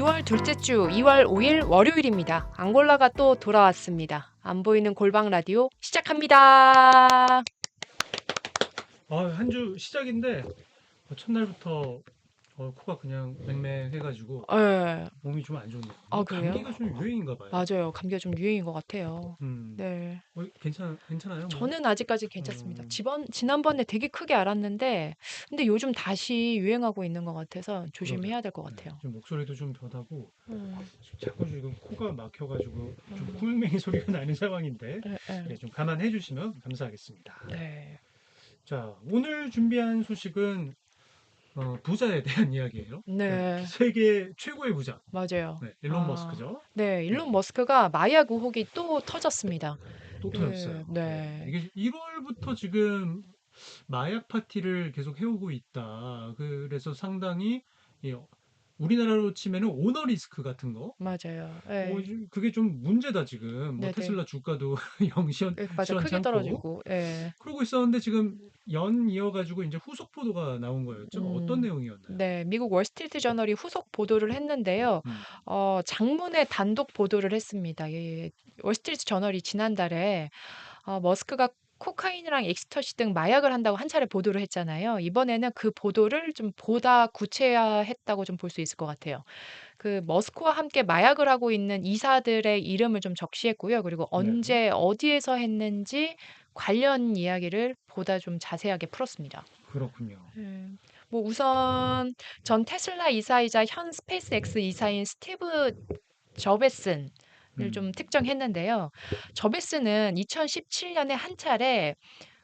6월 둘째 주 2월 5일 월요일입니다. 앙골라가 또 돌아왔습니다. 안 보이는 골방 라디오 시작합니다. 한 주 시작인데 첫날부터 코가 그냥 맹맹해가지고 예. 몸이 좀 안 좋네요. 아, 이 그래요? 감기가 좀 유행인가 봐요. 맞아요. 감기가 좀 유행인 것 같아요. 음, 네. 괜찮아요, 뭐. 저는 아직까지 괜찮습니다. 어, 지난번에 되게 크게 알았는데, 근데 요즘 다시 유행하고 있는 것 같아서 그러게요. 조심해야 될 것 네, 같아요. 좀 목소리도 좀 변하고 음, 자꾸 지금 코가 막혀가지고 좀 음, 코맹맹이 소리가 나는 상황인데 예, 예. 좀 감안해 주시면 감사하겠습니다. 네. 자, 오늘 준비한 소식은 부자에 대한 이야기예요. 그러니까 네. 세계 최고의 부자, 맞아요. 네, 일론 아, 머스크죠. 네. 네, 일론 머스크가 마약 의혹이 또 터졌습니다. 또 터졌어요. 네, 네. 이게 1월부터 지금 마약 파티를 계속 해오고 있다. 그래서 상당히 이 우리나라로 치면은 오너 리스크 같은 거. 맞아요. 예. 그게 좀 문제다 지금. 뭐 네네. 테슬라 주가도 영 예, 맞아. 시원치 크게 않고 떨어지고. 예. 그러고 있었는데 지금 연 이어가지고 이제 후속 보도가 나온 거였죠. 어떤 음. 내용이었나요? 네. 미국 월스트리트 저널이 후속 보도를 했는데요. 음, 장문의 단독 보도를 했습니다. 월스트리트 저널이 지난달에 머스크가 코카인이랑 엑스터시 등 마약을 한다고 한 차례 보도를 했잖아요. 이번에는 그 보도를 좀 보다 구체화했다고 좀 볼 수 있을 것 같아요. 그 머스크와 함께 마약을 하고 있는 이사들의 이름을 좀 적시했고요. 그리고 네, 언제 어디에서 했는지 관련 이야기를 보다 좀 자세하게 풀었습니다. 그렇군요. 네. 뭐 우선 전 테슬라 이사이자 현 스페이스X 이사인 스티브 저베슨을 좀 음, 특정했는데요. 저베슨은 2017년에 한 차례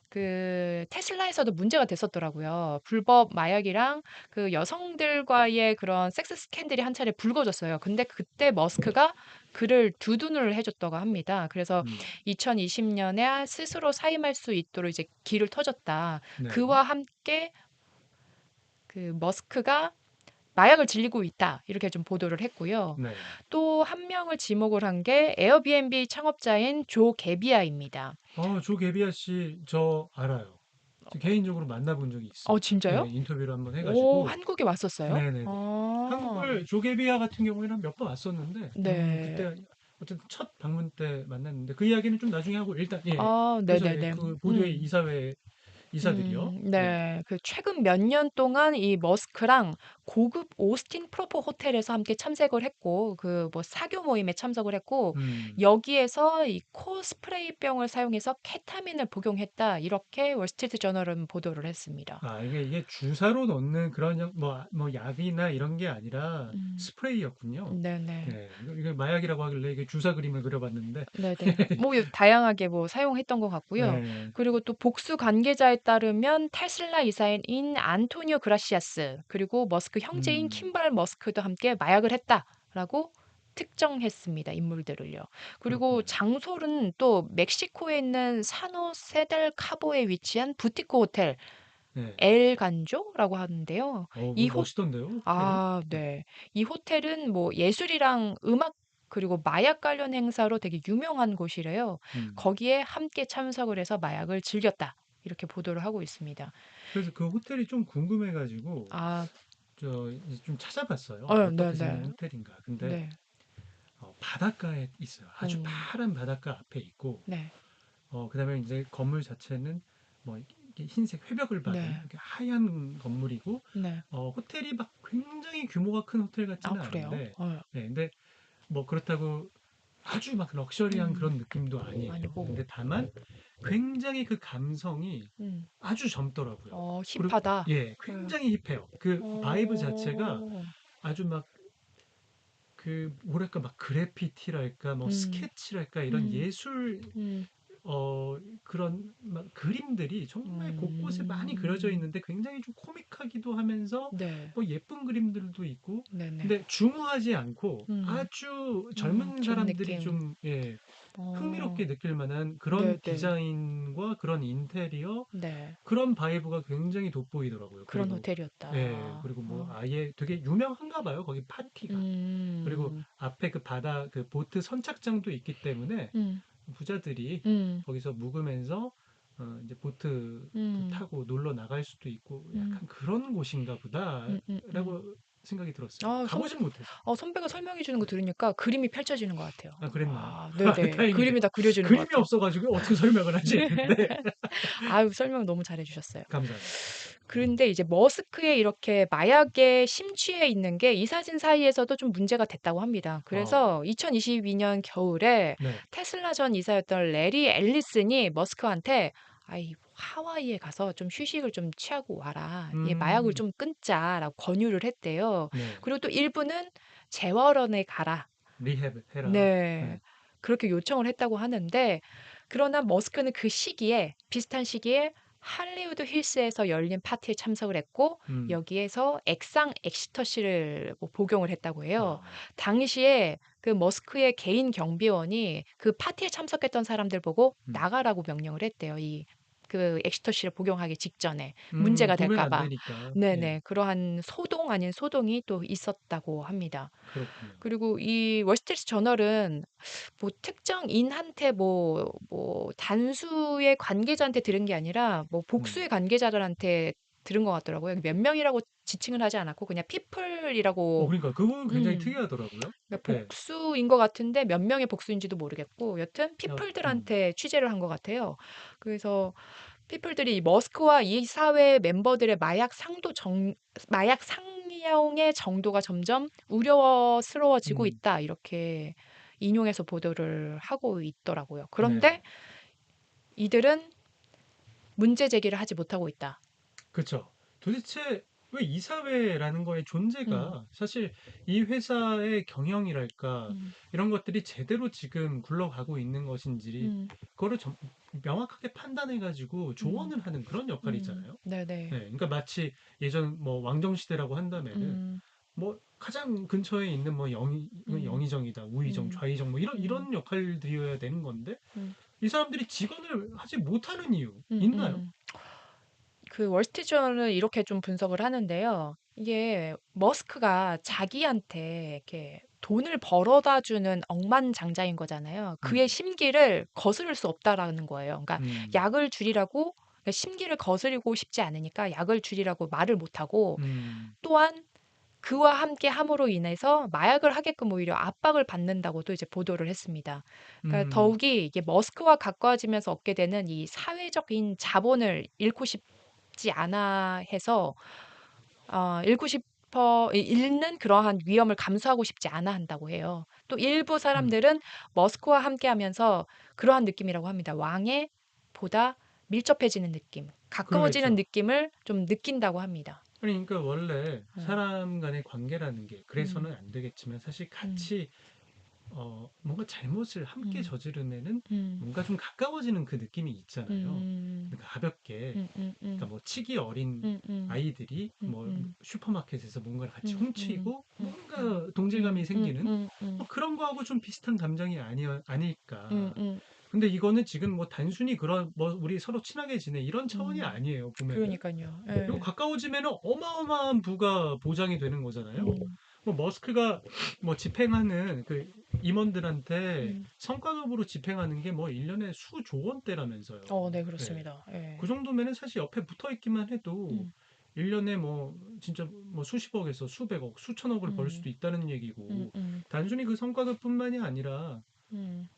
그 테슬라에서도 문제가 됐었더라고요. 불법 마약이랑 그 여성들과의 그런 섹스 스캔들이 한 차례 불거졌어요. 근데 그때 머스크가 그를 두둔을 해줬다고 합니다. 그래서 음, 2020년에 스스로 사임할 수 있도록 이제 길을 터줬다. 네, 그와 함께 그 머스크가 마약을 질리고 있다. 이렇게 좀 보도를 했고요. 네. 또 한 명을 지목을 한 게 에어비앤비 창업자인 조 게비아입니다. 조 개비아 씨 저 알아요. 저 개인적으로 만나본 적이 있어요. 진짜요? 네, 인터뷰를 한번 오, 해가지고 한국에 왔었어요? 네네네. 한국을 조개비아 같은 경우에는 몇 번 왔었는데, 네. 그때 어쨌든 첫 방문 때 만났는데 그 이야기는 좀 나중에 하고 일단 예. 그래서 예, 네네네. 그 보도의 이사회 이사들이요. 네. 네. 그 최근 몇 년 동안 이 머스크랑 고급 오스틴 프로포 호텔에서 함께 참석을 했고, 그 뭐 사교 모임에 참석을 했고, 음. 여기에서 이 코스프레이병을 사용해서 케타민을 복용했다. 이렇게 월스트리트 저널은 보도를 했습니다. 이게 주사로 넣는 그런 뭐 약이나 이런 게 아니라 음, 스프레이였군요. 네네. 네. 이게 마약이라고 하길래 이게 주사 그림을 그려봤는데, 네네. 뭐 다양하게 뭐 사용했던 것 같고요. 네. 그리고 또 복수 관계자에 따르면 테슬라 이사인 안토니오 그라시아스 그리고 머스크 형제인 음. 킴발 머스크도 함께 마약을 했다라고 특정했습니다. 인물들을요. 그리고 그렇군요. 장소는 또 멕시코에 있는 사노세델 카보에 위치한 부티크 호텔 네. 엘 간조라고 하는데요. 그 이 호, 멋있던데요, 호텔이? 네. 네. 이 호텔은 뭐 예술이랑 음악 그리고 마약 관련 행사로 되게 유명한 곳이래요. 음. 거기에 함께 참석을 해서 마약을 즐겼다. 이렇게 보도를 하고 있습니다. 그래서 그 호텔이 좀 궁금해가지고 아, 저 이제 좀 찾아봤어요. 어떻게 생긴 네네. 호텔인가. 근데 네. 바닷가에 있어요. 아주 음, 파란 바닷가 앞에 있고, 네. 그다음에 이제 건물 자체는 뭐 이렇게 흰색 회벽을 박은 네. 이렇게 하얀 건물이고, 네. 호텔이 막 굉장히 규모가 큰 호텔 아, 같지는 그래요? 않은데, 네, 근데 뭐 그렇다고 아주 막 럭셔리한 음, 그런 느낌도 아니에요. 아니고. 근데 다만 굉장히 그 감성이 음, 아주 젊더라고요. 그리고 힙하다. 예, 네. 굉장히 힙해요. 그 바이브 자체가 어, 아주 막 뭐랄까 막 그래피티랄까 뭐 음, 스케치랄까 이런 음, 예술 음, 그런 막 그림들이 정말 곳곳에 많이 그려져 음, 있는데 굉장히 좀 코믹하기도 하면서 네. 뭐 예쁜 그림들도 있고 네네. 근데 중후하지 않고 음. 아주 젊은 좋은 사람들이 느낌. 좀 예, 어. 흥미롭게 느낄 만한 그런 네네. 디자인과 그런 인테리어 네. 그런 바이브가 굉장히 돋보이더라고요. 그런 그리고 예, 호텔이었다. 그리고 뭐 아예 되게 유명한가 봐요. 거기 파티가. 그리고 음. 앞에 그 바다 그 보트 선착장도 있기 때문에 음. 부자들이 음. 거기서 묵으면서 이제 보트도 음. 타고 놀러 나갈 수도 있고 음. 약간 그런 곳인가 음. 보다라고 생각이 들었어요. 아 선 가보진 못해서. 선배가 설명해 주는 거 네. 들으니까 그림이 펼쳐지는 것 같아요. 아, 그랬나요? 아 아, 네네. 다행이네요. 그림이 다 그려지는 것 그림이 같아요. 없어가지고 어떻게 설명을 하지 했는데. 아유 설명 너무 잘해 주셨어요. 감사합니다. 그런데 이제 머스크에 이렇게 마약에 심취해 있는 게 이사진 사이에서도 좀 문제가 됐다고 합니다. 어, 그래서 2022년 겨울에 네. 테슬라 전 이사였던 레리 앨리슨이 머스크한테 아이 하와이에 가서 좀 휴식을 좀 취하고 와라. 이 마약을 음, 좀 끊자라고 권유를 했대요. 네. 그리고 또 일부는 재활원에 가라. 리헵 해라. 네. 네. 그렇게 요청을 했다고 하는데 그러나 머스크는 그 시기에 비슷한 시기에 할리우드 힐스에서 열린 파티에 참석을 했고 음, 여기에서 액상 엑스터시를 뭐 복용을 했다고 해요. 아, 당시에 그 머스크의 개인 경비원이 그 파티에 참석했던 사람들 보고 음, 나가라고 명령을 했대요. 이 그 엑스터시를 복용하기 직전에 문제가 도매는 될까 안 봐. 되니까. 예, 네네. 그러한 소동 아닌 소동이 또 있었다고 합니다. 그렇군요. 그리고 이 월스트리트 저널은 뭐 특정인한테 뭐 단수의 관계자한테 들은 게 아니라 뭐 음. 복수의 관계자들한테 들은 것 같더라고요. 몇 명이라고 지칭을 하지 않았고 그냥 people이라고 그러니까 그 부분 굉장히 음. 특이하더라고요. 그러니까 네. 복수인 것 같은데 몇 명의 복수인지도 모르겠고 여튼 음, people들한테 취재를 한 것 같아요. 그래서 피플들이 머스크와 이 사회 멤버들의 마약 상용의 정도가 점점 우려스러워지고 음, 있다. 이렇게 인용해서 보도를 하고 있더라고요. 네. 그런데 이들은 문제 제기를 하지 못하고 있다. 그쵸. 도대체 왜 이사회라는 거의 음, 존재가 사실 이 회사의 경영이랄까 음, 이런 것들이 제대로 지금 굴러가고 있는 것인지 음, 그거를 명확하게 판단해가지고 음, 조언을 하는 그런 역할이 있잖아요. 네네. 네, 그러니까 마치 예전 뭐 왕정시대라고 한다면은 음, 뭐 가장 근처에 있는 뭐 음, 영의정이다, 우의정, 음, 좌의정 뭐 이런 음, 이런 역할들이어야 되는 건데 음, 이 사람들이 직언을 하지 못하는 이유 음, 있나요? 음. 그 월스트리트저널은 이렇게 좀 분석을 하는데요. 이게 머스크가 자기한테 이렇게 돈을 벌어다 주는 억만장자인 거잖아요. 그의 음, 심기를 거스를 수 없다라는 거예요. 그러니까 음, 약을 줄이라고 그러니까 심기를 거스르고 싶지 않으니까 약을 줄이라고 말을 못하고 음, 또한 그와 함께 함으로 인해서 마약을 하게끔 오히려 압박을 받는다고도 이제 보도를 했습니다. 그러니까 음, 더욱이 이게 머스크와 가까워지면서 얻게 되는 이 사회적인 자본을 잃고 싶지 않아 해서 잃고 싶어 잃는 그러한 위험을 감수하고 싶지 않아 한다고 해요. 또 일부 음. 사람들은 머스크와 함께하면서 그러한 느낌이라고 합니다. 왕의 보다 밀접해지는 느낌, 가까워지는 그렇죠. 느낌을 좀 느낀다고 합니다. 아니, 그러니까 원래 음, 사람 간의 관계라는 게 음, 그래서는 안 되겠지만 사실 음, 같이 뭔가 잘못을 함께 음, 저지르면은 음, 뭔가 좀 가까워지는 그 느낌이 있잖아요. 음, 그러니까 가볍게, 음, 음, 그러니까 음, 뭐 치기 어린 음, 음, 아이들이 음, 뭐 음, 슈퍼마켓에서 뭔가를 같이 음, 음, 훔치고 음, 음, 뭔가 동질감이 음, 음, 생기는 음, 음, 뭐 그런 거하고 좀 비슷한 감정이 음, 아닐까. 음, 근데 이거는 지금 뭐 단순히 그런 뭐 우리 서로 친하게 지내 이런 차원이 음. 아니에요, 보면은. 그러니까요. 그리고 예. 가까워지면은 어마어마한 부가 보장이 되는 거잖아요. 음, 뭐 머스크가 뭐 집행하는 그 임원들한테 음. 성과급으로 집행하는 게 뭐 1년에 수조 원대라면서요. 네, 예. 그렇습니다. 그 예. 정도면은 사실 옆에 붙어 있기만 해도 음, 1년에 뭐 진짜 뭐 수십억에서 수백억, 수천억을 벌 음, 수도 있다는 음, 얘기고 음, 단순히 그 성과급뿐만이 아니라 음,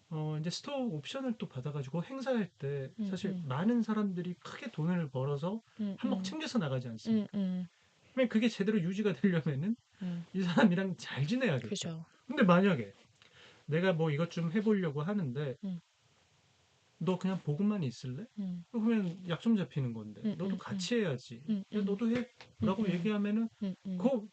이제 스톡 옵션을 또 받아가지고 행사할 때 음, 사실 음, 많은 사람들이 크게 돈을 벌어서 음, 한몫 음, 챙겨서 나가지 음, 않습니까? 음, 그러면 그게 제대로 유지가 되려면은 음. 이 사람이랑 잘 지내야겠죠. 그죠. 근데 만약에 내가 뭐 이것 좀 해보려고 하는데 음, 너 그냥 보고만 있을래? 음, 그러면 약점 잡히는 건데 음, 너도 음, 음, 같이 해야지. 음, 야 음, 너도 해. 음, 라고 음, 얘기하면은 음. 그거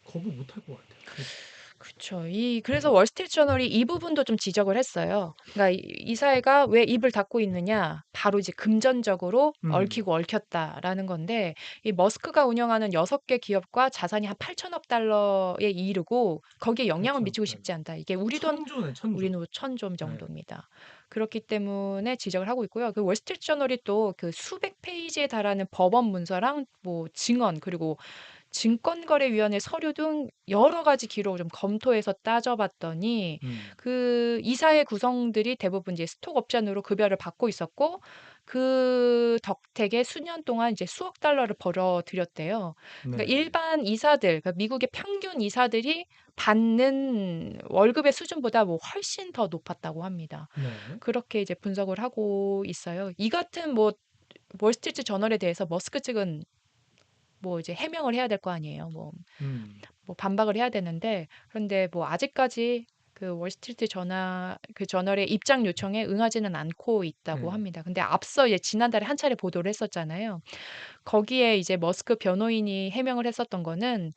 거부 못 할 것 같아요. 그죠? 그쵸. 그래서 월스트리트 저널이 이 부분도 좀 지적을 했어요. 그러니까 이 사회가 왜 입을 닫고 있느냐? 바로 이제 금전적으로 음, 얽히고 얽혔다라는 건데 이 머스크가 운영하는 6개 기업과 자산이 한 8천억 달러에 이르고 거기에 영향을 8천억 미치고 달러. 싶지 않다. 이게 우리 돈 천조네, 천조. 우리는 1,000조 네. 정도입니다. 그렇기 때문에 지적을 하고 있고요. 그 월스트리트 저널이 또 그 수백 페이지에 달하는 법원 문서랑 뭐 증언 그리고 증권거래위원회 서류 등 여러 가지 기록을 좀 검토해서 따져봤더니 음, 그 이사회 구성들이 대부분 이제 스톡 옵션으로 급여를 받고 있었고 그 덕택에 수년 동안 이제 수억 달러를 벌어들였대요. 그러니까 네네. 일반 이사들, 그러니까 미국의 평균 이사들이 받는 월급의 수준보다 뭐 훨씬 더 높았다고 합니다. 네. 그렇게 이제 분석을 하고 있어요. 이 같은 뭐 월스트리트 저널에 대해서 머스크 측은 뭐 이제 해명을 해야 될 거 아니에요. 음. 뭐 반박을 해야 되는데, 그런데 뭐 아직까지 그 월스트리트 그 저널의 입장 요청에 응하지는 않고 있다고 네. 합니다. 근데 앞서 이제 지난달에 한 차례 보도를 했었잖아요. 거기에 이제 머스크 변호인이 해명을 했었던 거는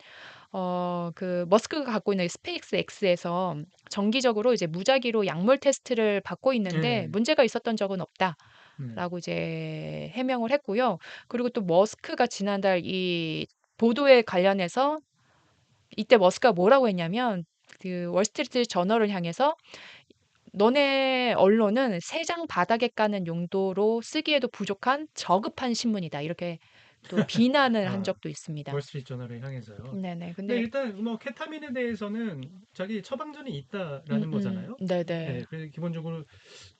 그 머스크가 갖고 있는 스페이스 X에서 정기적으로 이제 무작위로 약물 테스트를 받고 있는데 네. 문제가 있었던 적은 없다. 네. 라고 이제 해명을 했고요. 그리고 또 머스크가 지난달 이 보도에 관련해서 이때 머스크가 뭐라고 했냐면 그 월스트리트 저널을 향해서 너네 언론은 새 장 바닥에 까는 용도로 쓰기에도 부족한 저급한 신문이다. 이렇게 또 비난을 한 아, 적도 있습니다. 월스트리트 저널을 향해서요. 네네. 근데 근데 일단 뭐 케타민에 대해서는 자기 처방전이 있다라는 거잖아요. 네네. 네, 그래서 기본적으로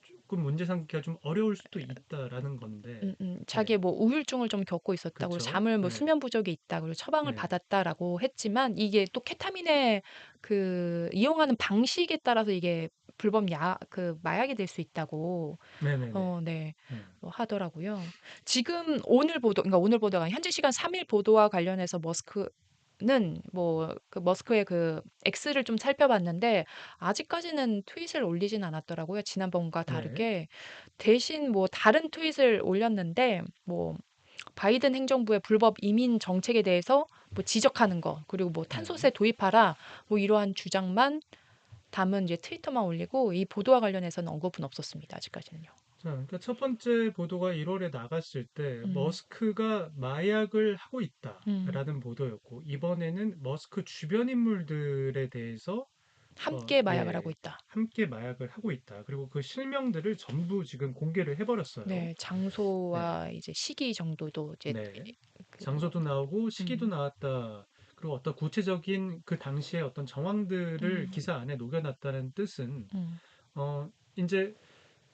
조금 문제 삼기가 좀 어려울 수도 있다라는 건데, 네, 자기의 뭐 우울증을 좀 겪고 있었다고, 그리고 그렇죠. 잠을 뭐 네, 수면 부족이 있다, 그리고 처방을 네, 받았다라고 했지만 이게 또 케타민의 그 이용하는 방식에 따라서 이게 불법 그 마약이 될 수 있다고 네, 네, 네, 네. 네, 하더라고요. 지금 오늘 보도, 그러니까 오늘 보도가 아니라 현지 시간 3일 보도와 관련해서 머스크는 뭐 그 머스크의 그 X를 좀 살펴봤는데 아직까지는 트윗을 올리진 않았더라고요. 지난번과 네, 다르게 대신 뭐 다른 트윗을 올렸는데 뭐 바이든 행정부의 불법 이민 정책에 대해서 뭐 지적하는 거, 그리고 뭐 네. 탄소세 도입하라, 뭐 이러한 주장만 담은 이제 트위터만 올리고 이 보도와 관련해서는 언급은 없었습니다. 아직까지는요. 자, 그러니까 첫 번째 보도가 1월에 나갔을 때 음, 머스크가 마약을 하고 음. 있다라는 보도였고, 이번에는 머스크 주변 인물들에 대해서 함께 마약을 하고 예, 있다. 함께 마약을 하고 있다. 그리고 그 실명들을 전부 지금 공개를 해버렸어요. 네, 네, 장소와 이제 시기 정도도 이제 네. 그 뭐, 장소도 나오고 시기도 음, 나왔다. 그리고 어떤 구체적인 그 당시의 어떤 정황들을 음, 기사 안에 녹여놨다는 뜻은 음, 이제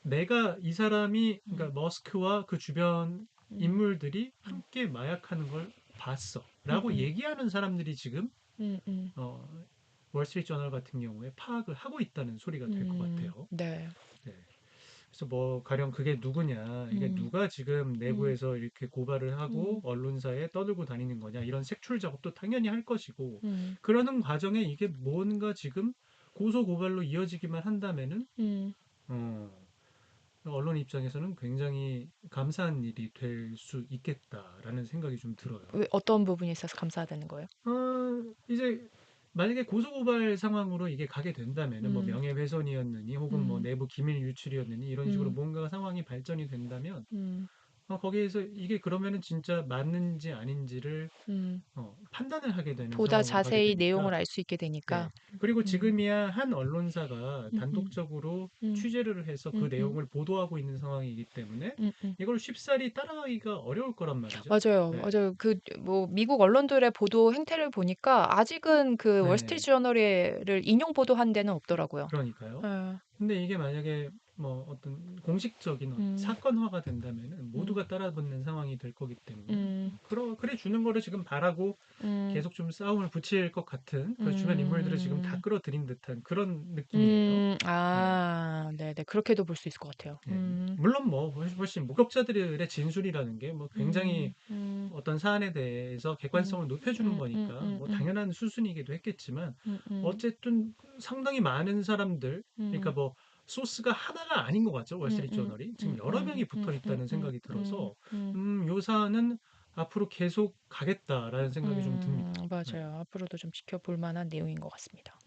내가 이 사람이 음, 그러니까 머스크와 그 주변 음, 인물들이 음, 함께 마약하는 걸 봤어. 음, 라고 음, 얘기하는 사람들이 지금 음, 음, 어, 월스트리트 저널 같은 경우에 파악을 하고 있다는 소리가 될 것 같아요. 네, 네. 그래서 뭐 가령 그게 누구냐, 이게 음, 누가 지금 음, 내부에서 이렇게 고발을 하고 음, 언론사에 떠들고 다니는 거냐, 이런 색출 작업도 당연히 할 것이고, 음, 그러는 과정에 이게 뭔가 지금 고소 고발로 이어지기만 한다면은 음. 어, 언론 입장에서는 굉장히 감사한 일이 될 수 있겠다라는 생각이 좀 들어요. 왜 어떤 부분이 있어서 감사하다는 거예요? 이제 만약에 고소고발 상황으로 이게 가게 된다면은 뭐 음, 명예훼손이었느니 혹은 뭐 음, 내부 기밀 유출이었느니 이런 식으로 음, 뭔가 상황이 발전이 된다면 음, 거기에서 이게 그러면은 진짜 맞는지 아닌지를 음. 판단을 하게 되는 보다 상황으로 가게 자세히 내용을 되니까 알 수 있게 되니까. 네. 그리고 음, 지금이야 한 언론사가 음, 음, 단독적으로 음, 취재를 해서 그 음, 내용을 보도하고 있는 상황이기 때문에 음, 음. 이걸 쉽사리 따라가기가 어려울 거란 말이죠. 맞아요. 네. 맞아요. 그 뭐 미국 언론들의 보도 행태를 보니까 아직은 그 네. 월스트리트 저널을 인용 보도한 데는 없더라고요. 그러니까요. 예. 근데 이게 만약에 뭐 어떤 공식적인 음. 사건화가 된다면은 음. 모두가 따라붙는 상황이 될 거기 때문에 음. 그래 주는 거를 지금 바라고 음. 계속 좀 싸움을 붙일 것 같은 그 주변 인물들을 지금 다 음. 끌어들인 듯한 그런 느낌이에요. 네. 아, 네네. 그렇게도 볼 수 있을 것 같아요. 예. 물론 뭐 훨씬 무법자들의 진술이라는 게 뭐 굉장히 음. 음. 어떤 사안에 대해서 음. 객관성을 높여주는 음. 음. 거니까 음. 뭐 음. 당연한 수순이기도 했겠지만 음. 어쨌든 상당히 많은 사람들 그러니까 음. 뭐 소스가 하나가 아닌 것 같죠. 음. 월스트리트 음. 저널이 지금 음. 여러 음. 명이 음. 붙어 음. 있다는 음. 생각이 음. 들어서 음. 요 사안은 앞으로 계속 가겠다라는 생각이 좀 듭니다. 네. 맞아요. 앞으로도 좀 지켜볼 만한 내용인 것 같습니다. 네.